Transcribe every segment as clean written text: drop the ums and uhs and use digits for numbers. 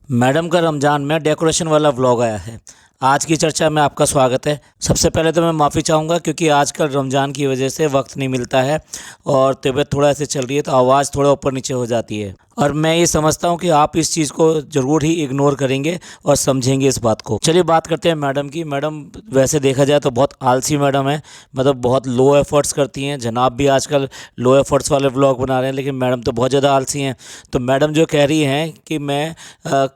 Madam का रमज़ान में decoration वाला व्लॉग आया है। आज की चर्चा में आपका स्वागत है। सबसे पहले तो मैं माफ़ी चाहूँगा क्योंकि आजकल रमज़ान की वजह से वक्त नहीं मिलता है और तबीयत थोड़ा ऐसे चल रही है तो आवाज़ थोड़ा ऊपर नीचे हो जाती है। और मैं ये समझता हूँ कि आप इस चीज़ को ज़रूर ही इग्नोर करेंगे और समझेंगे इस बात को। चलिए बात करते हैं मैडम की। मैडम वैसे देखा जाए तो बहुत आलसी मैडम है, मतलब बहुत लो एफ़र्ट्स करती हैं। जनाब भी आजकल लो एफ़र्ट्स वाले व्लॉग बना रहे हैं, लेकिन मैडम तो बहुत ज़्यादा आलसी हैं। तो मैडम जो कह रही हैं कि मैं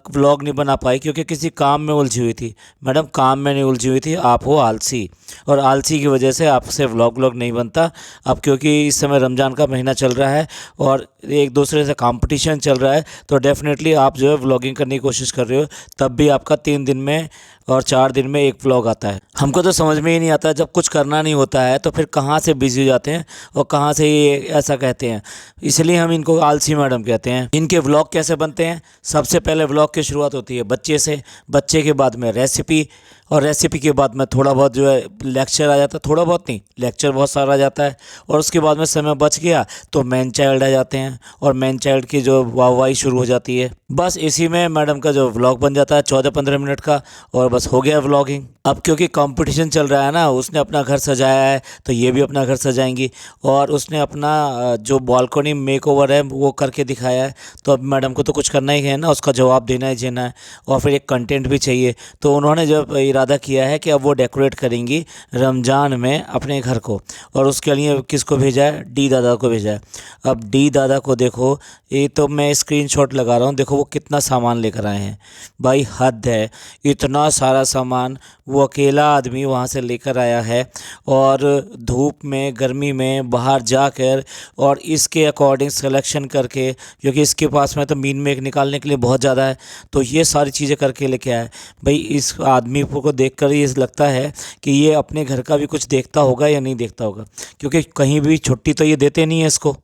व्लॉग नहीं बना पाई क्योंकि किसी काम में उलझी हुई थी। मैडम काम में नहीं उलझी हुई थी, आप हो आलसी, और आलसी की वजह से आपसे व्लॉग नहीं बनता। अब क्योंकि इस समय रमज़ान का महीना चल रहा है और एक दूसरे से कंपटीशन चल रहा है, तो डेफ़िनेटली आप जो है व्लॉगिंग करने की कोशिश कर रहे हो, तब भी आपका 3 दिन में और 4 दिन में एक व्लॉग आता है। हमको तो समझ में ही नहीं आता, जब कुछ करना नहीं होता है तो फिर कहाँ से बिज़ी हो जाते हैं और कहाँ से ये ऐसा कहते हैं। इसलिए हम इनको आलसी मैडम कहते हैं। इनके व्लॉग कैसे बनते हैं? सबसे पहले व्लॉग की शुरुआत होती है बच्चे से, बच्चे के बाद में रेसिपी, और रेसिपी के बाद में थोड़ा बहुत जो है लेक्चर आ जाता है। थोड़ा बहुत नहीं, लेक्चर बहुत सारा आ जाता है। और उसके बाद में समय बच गया तो मैन चाइल्ड आ जाते हैं और मैन चाइल्ड की जो वाहवाही शुरू हो जाती है। बस इसी में मैडम का जो व्लॉग बन जाता है 14-15 मिनट का, और बस हो गया व्लॉगिंग। अब क्योंकि कंपटीशन चल रहा है ना, उसने अपना घर सजाया है तो ये भी अपना घर सजाएंगी, और उसने अपना जो बालकनी मेकओवर है वो करके दिखाया है, तो अब मैडम को तो कुछ करना ही है ना, उसका जवाब देना ही देना है। और फिर एक कंटेंट भी चाहिए, तो उन्होंने जब इरादा किया है कि अब वो डेकोरेट करेंगी रमज़ान में अपने घर को, और उसके लिए किसको भेजा है? डी दादा को भेजा है। अब डी दादा को देखो, ये तो मैं स्क्रीनशॉट लगा रहा हूँ, देखो वो कितना सामान लेकर आए हैं। भाई हद है, इतना सारा सामान वो अकेला आदमी वहाँ से लेकर आया है, और धूप में गर्मी में बाहर जाकर और इसके अकॉर्डिंग सिलेक्शन करके, क्योंकि इसके पास में तो मीन मेक निकालने के लिए बहुत ज़्यादा है, तो ये सारी चीज़ें करके लेके आया है। भाई इस आदमी को देखकर ये लगता है कि ये अपने घर का भी कुछ देखता होगा या नहीं देखता होगा, क्योंकि कहीं भी छुट्टी तो ये देते नहीं है इसको।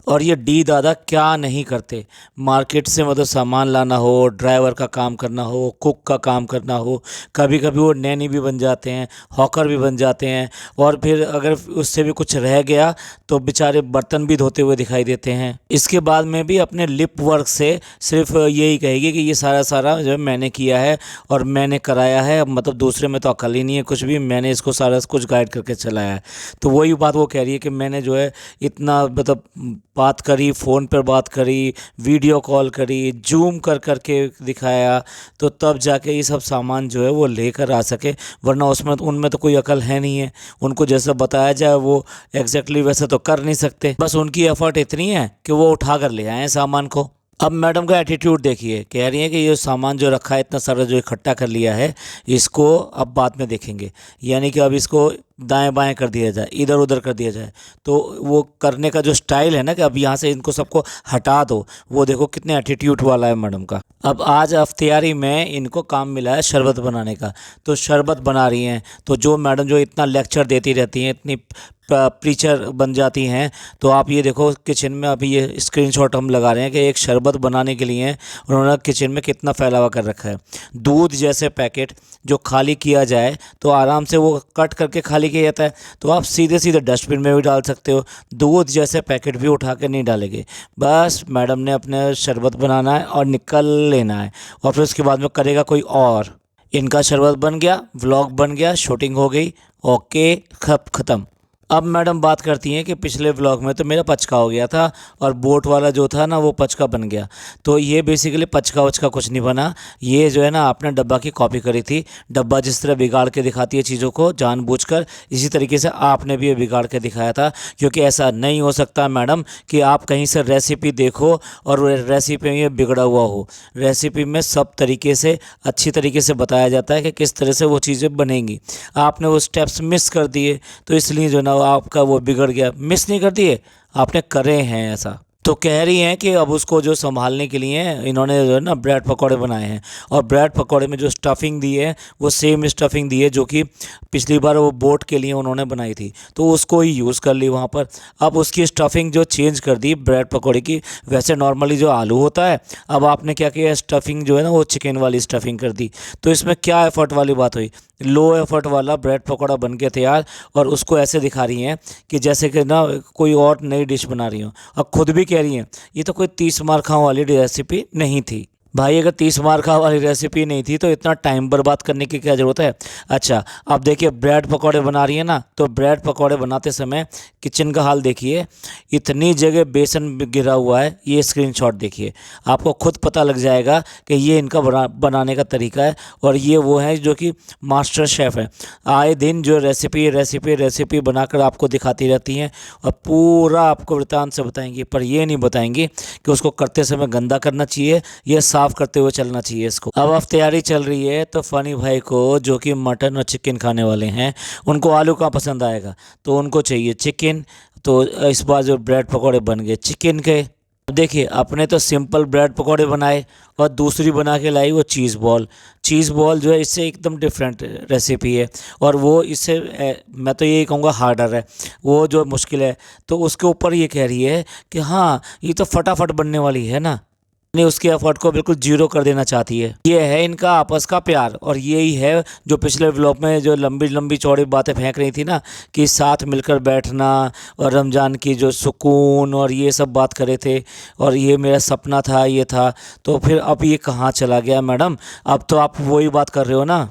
और ये डी दादा क्या नहीं करते, मार्केट से मतलब सामान लाना हो, ड्राइवर का काम करना हो, कुक का काम करना हो, कभी कभी वो नैनी भी बन जाते हैं, हॉकर भी बन जाते हैं, और फिर अगर उससे भी कुछ रह गया तो बेचारे बर्तन भी धोते हुए दिखाई देते हैं। इसके बाद में भी अपने लिप वर्क से सिर्फ यही कहेगी कि ये सारा सारा जो मैंने किया है और मैंने कराया है, मतलब दूसरे में तो अकल ही नहीं है कुछ भी, मैंने इसको सारा कुछ गाइड करके चलाया है। तो वही बात वो कह रही है कि मैंने जो है इतना मतलब बात करी, फ़ोन पर बात करी, वीडियो कॉल करी, जूम कर करके दिखाया, तो तब जाके ये सब सामान जो है वो लेकर आ सके, वरना उसमें उनमें तो कोई अकल है नहीं है। उनको जैसा बताया जाए वो एग्जैक्टली वैसा तो कर नहीं सकते, बस उनकी एफर्ट इतनी है कि वो उठा कर ले आए सामान को। अब मैडम का एटीट्यूड देखिए, कह रही है कि ये सामान जो रखा है इतना सारा जो इकट्ठा कर लिया है, इसको अब बाद में देखेंगे, यानी कि अब इसको दाएं बाएं कर दिया जाए, इधर उधर कर दिया जाए। तो वो करने का जो स्टाइल है ना कि अब यहाँ से इनको सबको हटा दो, वो देखो कितने एटीट्यूड वाला है मैडम का। अब आज अफ्तियारी में इनको काम मिला है शरबत बनाने का, तो शरबत बना रही हैं। तो जो मैडम जो इतना लेक्चर देती रहती हैं, इतनी प्रीचर बन जाती हैं, तो आप ये देखो किचन में अभी ये स्क्रीनशॉट हम लगा रहे हैं कि एक शरबत बनाने के लिए उन्होंने किचन में कितना फैलावा कर रखा है। दूध जैसे पैकेट जो खाली किया जाए तो आराम से वो कट करके खाली किया जाता है, तो आप सीधे सीधे डस्टबिन में भी डाल सकते हो। दूध जैसे पैकेट भी उठा के नहीं डालेंगे, बस मैडम ने अपने शरबत बनाना है और निकल लेना है, और फिर उसके बाद में करेगा कोई और। इनका शरबत बन गया, व्लॉग बन गया, शूटिंग हो गई, ओके, ख़त्म। अब मैडम बात करती हैं कि पिछले व्लॉग में तो मेरा पचका हो गया था और बोट वाला जो था ना वो पचका बन गया। तो ये बेसिकली पचका वचका कुछ नहीं बना, ये जो है ना आपने डब्बा की कॉपी करी थी। डब्बा जिस तरह बिगाड़ के दिखाती है चीज़ों को जानबूझकर, इसी तरीके से आपने भी ये बिगाड़ के दिखाया था। क्योंकि ऐसा नहीं हो सकता मैडम कि आप कहीं से रेसिपी देखो और रेसिपी में ये बिगड़ा हुआ हो। रेसिपी में सब तरीके से अच्छी तरीके से बताया जाता है कि किस तरह से वो चीज़ें बनेंगी। आपने वो स्टेप्स मिस कर दिए, तो इसलिए जो ना आपका वो बिगड़ गया। मिस नहीं कर दिए, आपने करे हैं ऐसा। तो कह रही हैं कि अब उसको जो संभालने के लिए इन्होंने जो है ना ब्रेड पकौड़े बनाए हैं, और ब्रेड पकौड़े में जो स्टफ़िंग दी है वो सेम स्टफ़िंग दी है जो कि पिछली बार वो बोट के लिए उन्होंने बनाई थी, तो उसको ही यूज़ कर ली वहाँ पर। अब उसकी स्टफ़िंग जो चेंज कर दी ब्रेड पकौड़े की, वैसे नॉर्मली जो आलू होता है, अब आपने क्या किया, स्टफ़िंग जो है ना वो चिकन वाली स्टफ़िंग कर दी। तो इसमें क्या एफ़र्ट वाली बात हुई? लो एफ़र्ट वाला ब्रेड पकौड़ा बन के तैयार, और उसको ऐसे दिखा रही हैं कि जैसे कि ना कोई और नई डिश बना रही हो। अब खुद भी कह रही हैं ये तो कोई 30 मार खाओ वाली रेसिपी नहीं थी। भाई अगर 30 मार्का वाली रेसिपी नहीं थी तो इतना टाइम बर्बाद करने की क्या ज़रूरत है। अच्छा, अब देखिए ब्रेड पकौड़े बना रही है ना, तो ब्रेड पकौड़े बनाते समय किचन का हाल देखिए, इतनी जगह बेसन गिरा हुआ है। ये स्क्रीनशॉट देखिए, आपको खुद पता लग जाएगा कि ये इनका बनाने का तरीका है। और ये वो हैं जो कि मास्टर शेफ़ हैं, आए दिन जो रेसिपी रेसिपी रेसिपी बनाकर आपको दिखाती रहती हैं और पूरा आपको वृत्तांत से बताएंगी, पर ये नहीं बताएंगी कि उसको करते समय गंदा करना चाहिए, ये साफ़ करते हुए चलना चाहिए इसको। अब तैयारी चल रही है तो फ़नी भाई को, जो कि मटन और चिकन खाने वाले हैं, उनको आलू कहाँ पसंद आएगा, तो उनको चाहिए चिकन। तो इस बार जो ब्रेड पकौड़े बन गए चिकन के। अब देखिए, अपने तो सिंपल ब्रेड पकौड़े बनाए और दूसरी बना के लाई वो चीज़ बॉल। चीज़ बॉल जो है इससे एकदम डिफरेंट रेसिपी है, और वो इससे मैं तो यही कहूँगा हार्डर है, वो जो मुश्किल है। तो उसके ऊपर ये कह रही है कि हाँ ये तो फटाफट बनने वाली है ना, ने उसके एफर्ट को बिल्कुल जीरो कर देना चाहती है। ये है इनका आपस का प्यार, और यही है जो पिछले व्लॉग में जो लंबी लंबी चौड़ी बातें फेंक रही थी ना, कि साथ मिलकर बैठना और रमज़ान की जो सुकून और ये सब बात करे थे, और ये मेरा सपना था, ये था। तो फिर अब ये कहाँ चला गया मैडम? अब तो आप वही बात कर रहे हो ना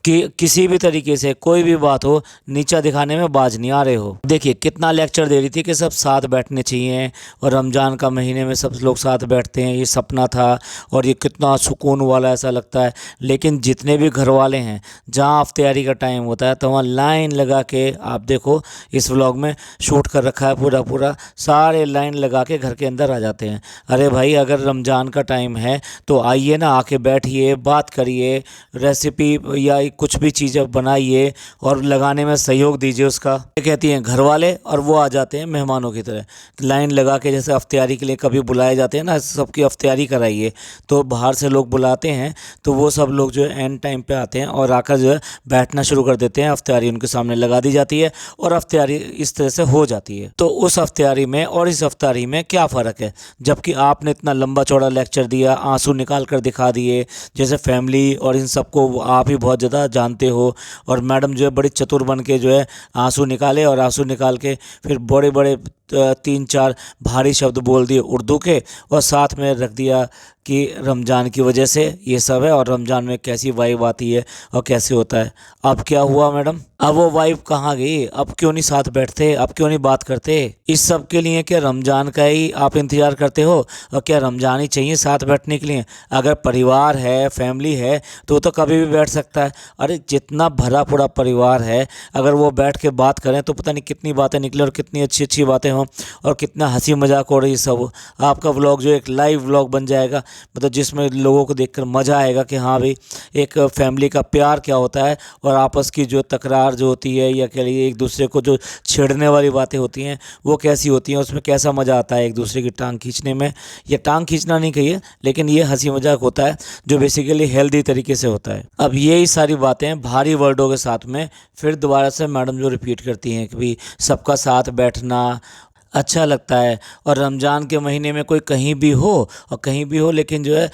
कि किसी भी तरीके से कोई भी बात हो, नीचा दिखाने में बाज नहीं आ रहे हो। देखिए कितना लेक्चर दे रही थी कि सब साथ बैठने चाहिए, और रमज़ान का महीने में सब लोग साथ बैठते हैं, ये सपना था और ये कितना सुकून वाला ऐसा लगता है। लेकिन जितने भी घर वाले हैं, जहाँ इफ्तियारी का टाइम होता है तो वहाँ लाइन लगा के, आप देखो इस व्लॉग में शूट कर रखा है पूरा पूरा, सारे लाइन लगा के घर के अंदर आ जाते हैं। अरे भाई, अगर रमज़ान का टाइम है तो आइए ना, आके बैठिए, बात करिए, रेसिपी या कुछ भी चीज़ें बनाइए और लगाने में सहयोग दीजिए उसका। ये कहती हैं घर वाले, और वो आ जाते हैं मेहमानों की तरह लाइन लगा के, जैसे इफ्तियारी के लिए कभी बुलाए जाते हैं ना, सबकी इफ्तियारी कराइए, तो बाहर से लोग बुलाते हैं, तो वो सब लोग जो है एंड टाइम पे आते हैं और आकर जो है बैठना शुरू कर देते हैं। इफ्तियारी उनके सामने लगा दी जाती है और इफ्तियारी इस तरह से हो जाती है। तो उस इफ्तियारी में और इस इफ्तारी में क्या फ़र्क है? जबकि आपने इतना लंबा चौड़ा लेक्चर दिया, आंसू निकाल कर दिखा दिए, जैसे फैमिली और इन सबको आप ही बहुत ज़्यादा जानते हो, और मैडम जो है बड़ी चतुर बन के जो है आंसू निकाले, और आंसू निकाल के फिर बड़े बड़े 3-4 भारी शब्द बोल दिए उर्दू के, और साथ में रख दिया कि रमज़ान की वजह से ये सब है, और रमज़ान में कैसी वाइब आती है और कैसे होता है। अब क्या हुआ मैडम? अब वो वाइब कहाँ गई? अब क्यों नहीं साथ बैठते? अब क्यों नहीं बात करते? इस सब के लिए क्या रमज़ान का ही आप इंतज़ार करते हो? और क्या रमज़ान ही चाहिए साथ बैठने के लिए? अगर परिवार है, फैमिली है, तो कभी भी बैठ सकता है। अरे जितना भरा पूरा परिवार है, अगर वो बैठ के बात करें तो पता नहीं कितनी बातें निकले और कितनी अच्छी अच्छी बातें हों, और कितना हंसी मजाक हो रही सब। आपका व्लॉग जो एक लाइव व्लॉग बन जाएगा, मतलब जिसमें लोगों को देखकर मज़ा आएगा कि हाँ भाई, एक फैमिली का प्यार क्या होता है, और आपस की जो तकरार जो होती है, या कह लीजिए एक दूसरे को जो छेड़ने वाली बातें होती हैं, वो कैसी होती हैं, उसमें कैसा मज़ा आता है एक दूसरे की टांग खींचने में। ये टांग खींचना नहीं कहिए, लेकिन ये हंसी मजाक होता है जो बेसिकली हेल्दी तरीके से होता है। अब यही सारी बातें भारी वर्डों के साथ में फिर दोबारा से मैडम जो रिपीट करती हैं कि भाई सबका साथ बैठना अच्छा लगता है, और रमज़ान के महीने में कोई कहीं भी हो, और कहीं भी हो, लेकिन जो है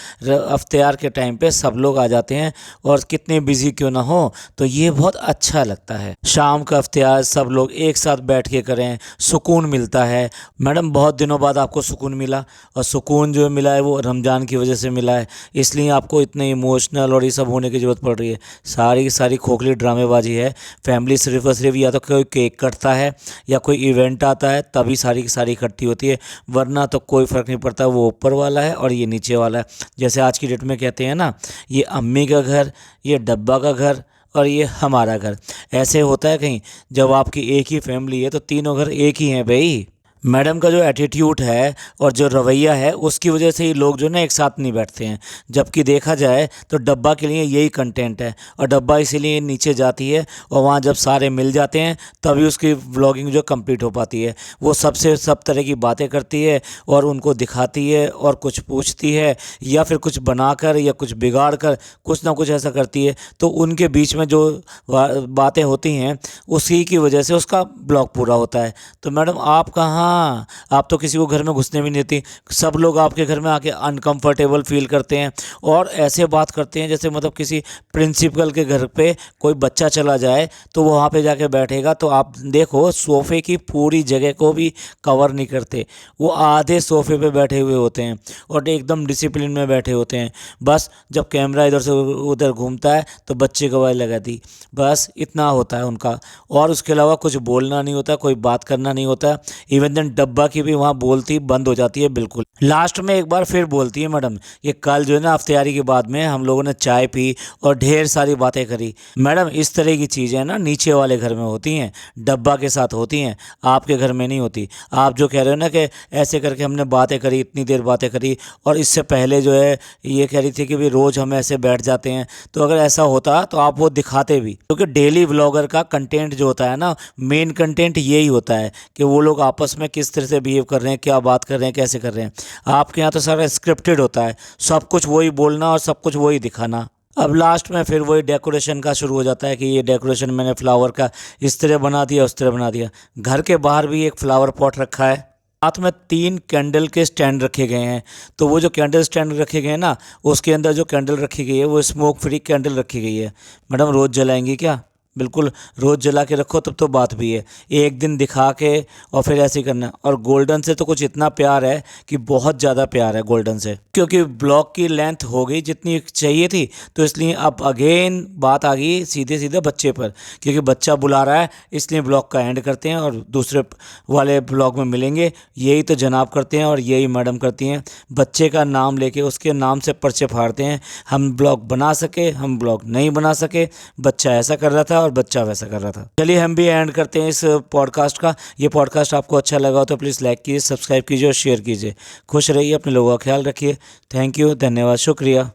इफ्तियार के टाइम पे सब लोग आ जाते हैं, और कितने बिजी क्यों ना हो, तो ये बहुत अच्छा लगता है। शाम का इफ्तियार सब लोग एक साथ बैठ के करें, सुकून मिलता है। मैडम बहुत दिनों बाद आपको सुकून मिला, और सुकून जो मिला है वो रमज़ान की वजह से मिला है, इसलिए आपको इतने इमोशनल और ये सब होने की ज़रूरत पड़ रही है। सारी की सारी खोखली ड्रामेबाजी है। फैमिली सिर्फ और सिर्फ या तो कोई केक कटता है या कोई इवेंट आता है, तभी सारी की सारी इकट्ठी होती है, वरना तो कोई फ़र्क नहीं पड़ता, वो ऊपर वाला है और ये नीचे वाला है। जैसे आज की डेट में कहते हैं ना, ये अम्मी का घर, ये डब्बा का घर, और ये हमारा घर। ऐसे होता है कहीं? जब आपकी एक ही फैमिली है तो तीनों घर एक ही हैं भाई। मैडम का जो एटीट्यूड है और जो रवैया है, उसकी वजह से ही लोग जो ना एक साथ नहीं बैठते हैं। जबकि देखा जाए तो डब्बा के लिए यही कंटेंट है, और डब्बा इसीलिए नीचे जाती है, और वहाँ जब सारे मिल जाते हैं तभी उसकी व्लॉगिंग जो कंप्लीट हो पाती है। वो सबसे सब तरह की बातें करती है और उनको दिखाती है और कुछ पूछती है, या फिर कुछ बनाकर या कुछ बिगाड़ कर कुछ ना कुछ ऐसा करती है, तो उनके बीच में जो बातें होती हैं उसी की वजह से उसका ब्लॉग पूरा होता है। तो मैडम आप कहाँ हाँ, आप तो किसी को घर में घुसने भी नहीं देती। सब लोग आपके घर में आके अनकंफर्टेबल फील करते हैं और ऐसे बात करते हैं जैसे मतलब किसी प्रिंसिपल के घर पे कोई बच्चा चला जाए तो वो वहाँ पे जाके बैठेगा, तो आप देखो सोफ़े की पूरी जगह को भी कवर नहीं करते। वो आधे सोफ़े पे बैठे हुए होते हैं और एकदम डिसिप्लिन में बैठे होते हैं। बस जब कैमरा इधर से उधर घूमता है तो बच्चे को आवाज़ लगा दी, बस इतना होता है उनका। और उसके अलावा कुछ बोलना नहीं होता, कोई बात करना नहीं होता। इवन देन डब्बा की भी वहाँ बोलती बंद हो जाती है बिल्कुल। लास्ट में एक बार फिर बोलती है, मैडम ये कल जो है ना अफ्तारी के बाद में हम लोगों ने चाय पी और ढेर सारी बातें करी। मैडम इस तरह की चीज़ें ना नीचे वाले घर में होती हैं, डब्बा के साथ होती हैं, आपके घर में नहीं होती। आप जो कह रहे हो ना कि ऐसे करके हमने बातें करी, इतनी देर बातें करी, और इससे पहले जो है ये कह रही थी कि भी रोज़ हम ऐसे बैठ जाते हैं, तो अगर ऐसा होता तो आप वो दिखाते भी। क्योंकि डेली व्लॉगर का कंटेंट जो होता है ना, मेन कंटेंट यही होता है कि वो लोग आपस में किस तरह से बिहेव कर रहे हैं, क्या बात कर रहे हैं, कैसे कर रहे हैं। आपके यहाँ तो सारा स्क्रिप्टेड होता है, सब कुछ वही बोलना और सब कुछ वही दिखाना। अब लास्ट में फिर वही डेकोरेशन का शुरू हो जाता है कि ये डेकोरेशन मैंने फ्लावर का इस तरह बना दिया, उस तरह बना दिया। घर के बाहर भी एक फ्लावर पॉट रखा है, साथ में 3 कैंडल के स्टैंड रखे गए हैं। तो वो जो कैंडल स्टैंड रखे गए हैं ना, उसके अंदर जो कैंडल रखी गई है वो स्मोक फ्री कैंडल रखी गई है। मैडम रोज़ जलाएंगी क्या? बिल्कुल रोज़ जला के रखो, तब तो बात भी है। एक दिन दिखा के और फिर ऐसे ही करना। और गोल्डन से तो कुछ इतना प्यार है कि बहुत ज़्यादा प्यार है गोल्डन से, क्योंकि ब्लॉग की लेंथ हो गई जितनी चाहिए थी, तो इसलिए अब अगेन बात आ गई सीधे सीधे बच्चे पर, क्योंकि बच्चा बुला रहा है इसलिए ब्लॉग का एंड करते हैं और दूसरे वाले ब्लॉग में मिलेंगे। यही तो जनाब करते हैं और यही मैडम करती हैं, बच्चे का नाम लेके उसके नाम से पर्चे फाड़ते हैं। हम ब्लॉग बना सके, हम ब्लॉग नहीं बना सके, बच्चा ऐसा कर रहा था और बच्चा वैसा कर रहा था। चलिए हम भी एंड करते हैं इस पॉडकास्ट का। ये पॉडकास्ट आपको अच्छा लगा हो तो प्लीज़ लाइक कीजिए, सब्सक्राइब कीजिए और शेयर कीजिए। खुश रहिए, अपने लोगों का ख्याल रखिए। थैंक यू, धन्यवाद, शुक्रिया।